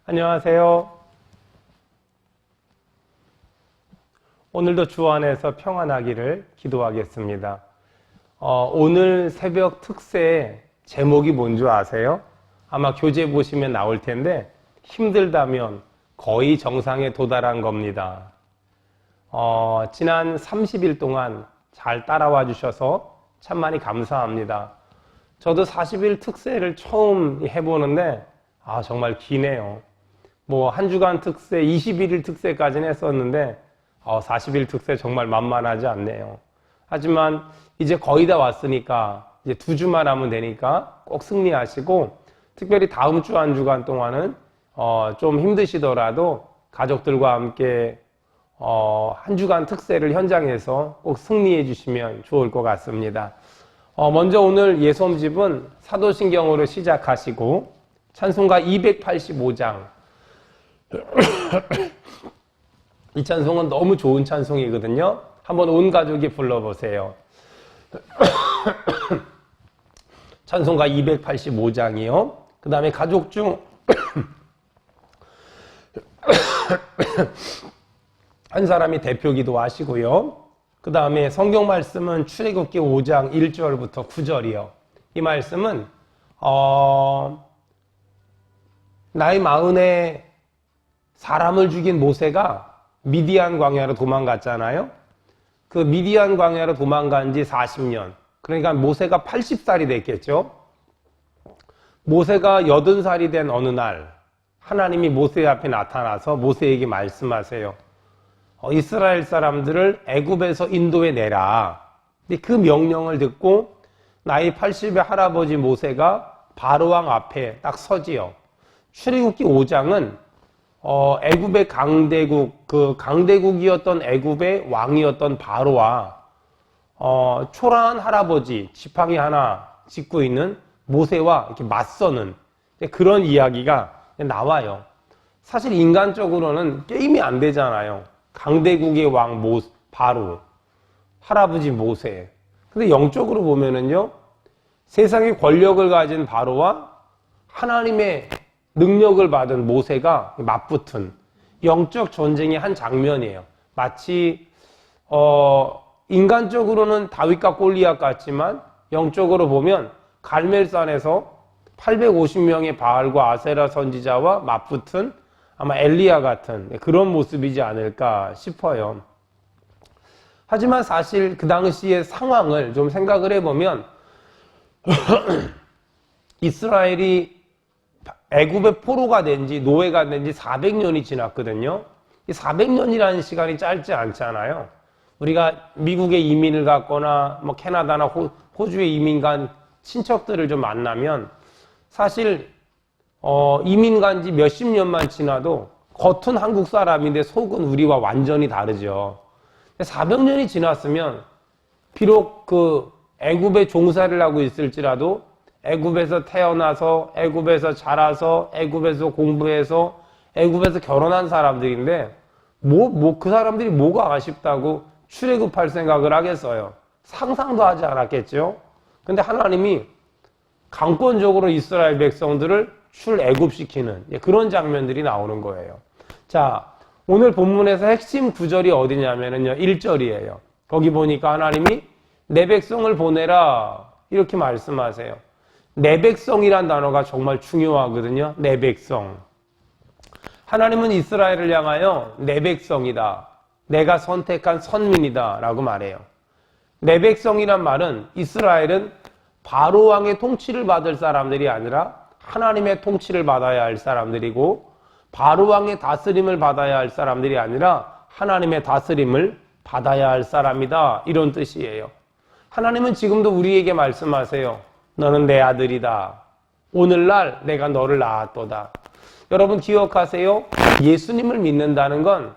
안녕하세요. 오늘도 주 안에서 평안하기를 기도하겠습니다. 오늘 새벽 특세의 제목이 뭔지 아세요? 아마 교재 보시면 나올 텐데 힘들다면 거의 정상에 도달한 겁니다. 지난 30일 동안 잘 따라와 주셔서 참 많이 감사합니다. 저도 40일 특세를 처음 해보는데 정말 기네요. 한 주간 특세, 21일 특세까지는 했었는데 40일 특세 정말 만만하지 않네요. 하지만 이제 거의 다 왔으니까 이제 2주만 하면 되니까 꼭 승리하시고, 특별히 다음 주 한 주간 동안은 좀 힘드시더라도 가족들과 함께 한 주간 특세를 현장에서 꼭 승리해 주시면 좋을 것 같습니다. 먼저 오늘 예솜집은 사도신경으로 시작하시고 찬송가 285장 이 찬송은 너무 좋은 찬송이거든요. 한번 온 가족이 불러보세요. 찬송가 285장이요. 그 다음에 가족 중 한 사람이 대표기도 하시고요. 그 다음에 성경 말씀은 출애굽기 5장 1절부터 9절이요. 이 말씀은 나이 40에 사람을 죽인 모세가 미디안 광야로 도망갔잖아요. 그 미디안 광야로 도망간 지 40년. 그러니까 모세가 80살이 됐겠죠. 모세가 80살이 된 어느 날 하나님이 모세 앞에 나타나서 모세에게 말씀하세요. 이스라엘 사람들을 애굽에서 인도해 내라. 근데 그 명령을 듣고 나이 80의 할아버지 모세가 바로왕 앞에 딱 서지요. 출애굽기 5장은 애굽의 강대국, 그 강대국이었던 애굽의 왕이었던 바로와 초라한 할아버지 지팡이 하나 짚고 있는 모세와 이렇게 맞서는 그런 이야기가 나와요. 사실 인간적으로는 게임이 안 되잖아요. 강대국의 왕 바로, 할아버지 모세. 근데 영적으로 보면은요, 세상의 권력을 가진 바로와 하나님의 능력을 받은 모세가 맞붙은 영적 전쟁의 한 장면이에요. 마치 인간적으로는 다윗과 골리앗 같지만 영적으로 보면 갈멜산에서 850명의 바알과 아세라 선지자와 맞붙은 아마 엘리야 같은 그런 모습이지 않을까 싶어요. 하지만 사실 그 당시의 상황을 좀 생각을 해보면 이스라엘이 애굽의 포로가 된 지, 노예가 된 지 400년이 지났거든요. 이 400년이라는 시간이 짧지 않잖아요. 우리가 미국에 이민을 갔거나 캐나다나 호주에 이민 간 친척들을 좀 만나면 사실 이민 간 지 몇십 년만 지나도 겉은 한국 사람인데 속은 우리와 완전히 다르죠. 400년이 지났으면 비록 그 애굽에 종사를 하고 있을지라도 애굽에서 태어나서 애굽에서 자라서 애굽에서 공부해서 애굽에서 결혼한 사람들인데 그 사람들이 뭐가 아쉽다고 출애굽할 생각을 하겠어요. 상상도 하지 않았겠죠. 근데 하나님이 강권적으로 이스라엘 백성들을 출애굽시키는 그런 장면들이 나오는 거예요. 자, 오늘 본문에서 핵심 구절이 어디냐면요, 1절이에요. 거기 보니까 하나님이 내 백성을 보내라 이렇게 말씀하세요. 내 백성이란 단어가 정말 중요하거든요. 내 백성. 하나님은 이스라엘을 향하여 내 백성이다, 내가 선택한 선민이다 라고 말해요. 내 백성이란 말은 이스라엘은 바로왕의 통치를 받을 사람들이 아니라 하나님의 통치를 받아야 할 사람들이고, 바로왕의 다스림을 받아야 할 사람들이 아니라 하나님의 다스림을 받아야 할 사람이다, 이런 뜻이에요. 하나님은 지금도 우리에게 말씀하세요. 너는 내 아들이다. 오늘날 내가 너를 낳았도다. 여러분 기억하세요. 예수님을 믿는다는 건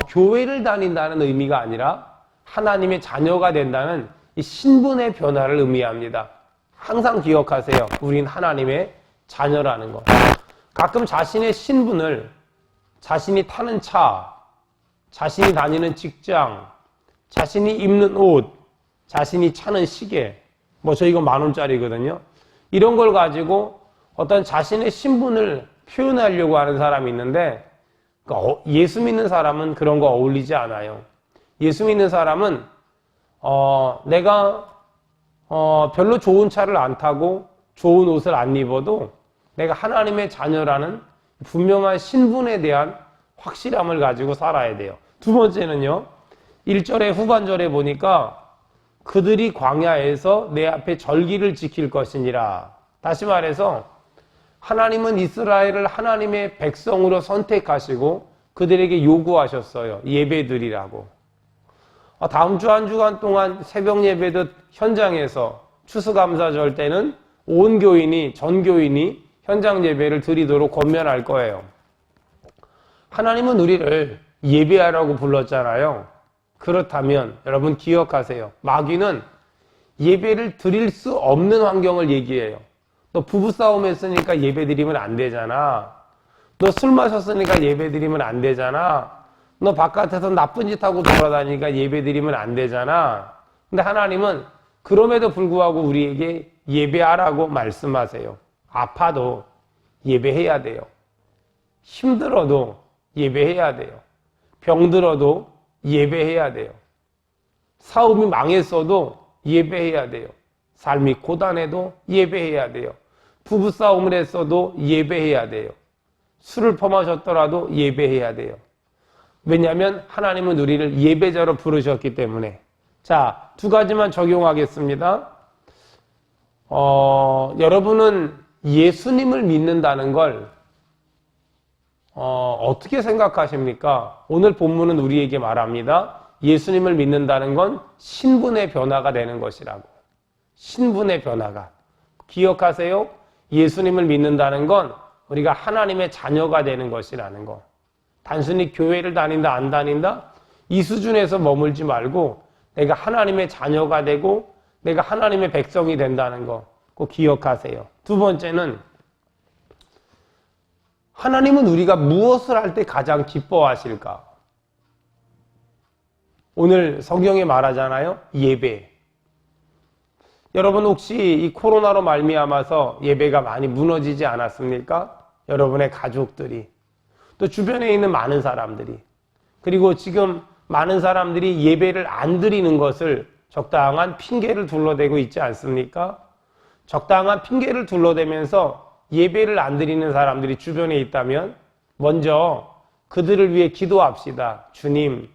교회를 다닌다는 의미가 아니라 하나님의 자녀가 된다는 이 신분의 변화를 의미합니다. 항상 기억하세요. 우린 하나님의 자녀라는 거. 가끔 자신의 신분을 자신이 타는 차, 자신이 다니는 직장, 자신이 입는 옷, 자신이 차는 시계, 저 이거 10,000원짜리거든요. 이런 걸 가지고 어떤 자신의 신분을 표현하려고 하는 사람이 있는데 예수 믿는 사람은 그런 거 어울리지 않아요. 예수 믿는 사람은 내가 별로 좋은 차를 안 타고 좋은 옷을 안 입어도 내가 하나님의 자녀라는 분명한 신분에 대한 확실함을 가지고 살아야 돼요. 두 번째는요. 1절의 후반절에 보니까 그들이 광야에서 내 앞에 절기를 지킬 것이니라. 다시 말해서 하나님은 이스라엘을 하나님의 백성으로 선택하시고 그들에게 요구하셨어요. 예배드리라고. 다음 주 한 주간 동안 새벽 예배듯 현장에서 추수감사절 때는 온 교인이, 전 교인이 현장 예배를 드리도록 권면할 거예요. 하나님은 우리를 예배하라고 불렀잖아요. 그렇다면 여러분 기억하세요. 마귀는 예배를 드릴 수 없는 환경을 얘기해요. 너 부부싸움 했으니까 예배 드리면 안 되잖아. 너 술 마셨으니까 예배 드리면 안 되잖아. 너 바깥에서 나쁜 짓 하고 돌아다니니까 예배 드리면 안 되잖아. 근데 하나님은 그럼에도 불구하고 우리에게 예배하라고 말씀하세요. 아파도 예배해야 돼요. 힘들어도 예배해야 돼요. 병들어도 예배해야 돼요. 사업이 망했어도 예배해야 돼요. 삶이 고단해도 예배해야 돼요. 부부싸움을 했어도 예배해야 돼요. 술을 퍼마셨더라도 예배해야 돼요. 왜냐하면 하나님은 우리를 예배자로 부르셨기 때문에. 자, 두 가지만 적용하겠습니다. 여러분은 예수님을 믿는다는 걸 어떻게 생각하십니까? 오늘 본문은 우리에게 말합니다. 예수님을 믿는다는 건 신분의 변화가 되는 것이라고. 신분의 변화가. 기억하세요? 예수님을 믿는다는 건 우리가 하나님의 자녀가 되는 것이라는 거. 단순히 교회를 다닌다 안 다닌다 이 수준에서 머물지 말고 내가 하나님의 자녀가 되고 내가 하나님의 백성이 된다는 거 꼭 기억하세요. 두 번째는 하나님은 우리가 무엇을 할 때 가장 기뻐하실까? 오늘 성경에 말하잖아요. 예배. 여러분 혹시 이 코로나로 말미암아서 예배가 많이 무너지지 않았습니까? 여러분의 가족들이 또 주변에 있는 많은 사람들이 그리고 지금 많은 사람들이 예배를 안 드리는 것을 적당한 핑계를 둘러대고 있지 않습니까? 적당한 핑계를 둘러대면서 예배를 안 드리는 사람들이 주변에 있다면 먼저 그들을 위해 기도합시다. 주님,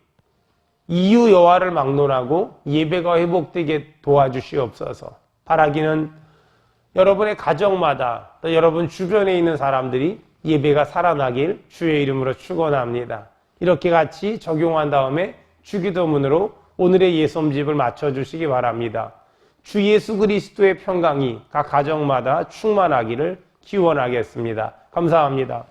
이유 여하를 막론하고 예배가 회복되게 도와주시옵소서. 바라기는 여러분의 가정마다 또 여러분 주변에 있는 사람들이 예배가 살아나길 주의 이름으로 축원합니다. 이렇게 같이 적용한 다음에 주기도문으로 오늘의 예솜집을 맞춰주시기 바랍니다. 주 예수 그리스도의 평강이 각 가정마다 충만하기를 기원하겠습니다. 감사합니다.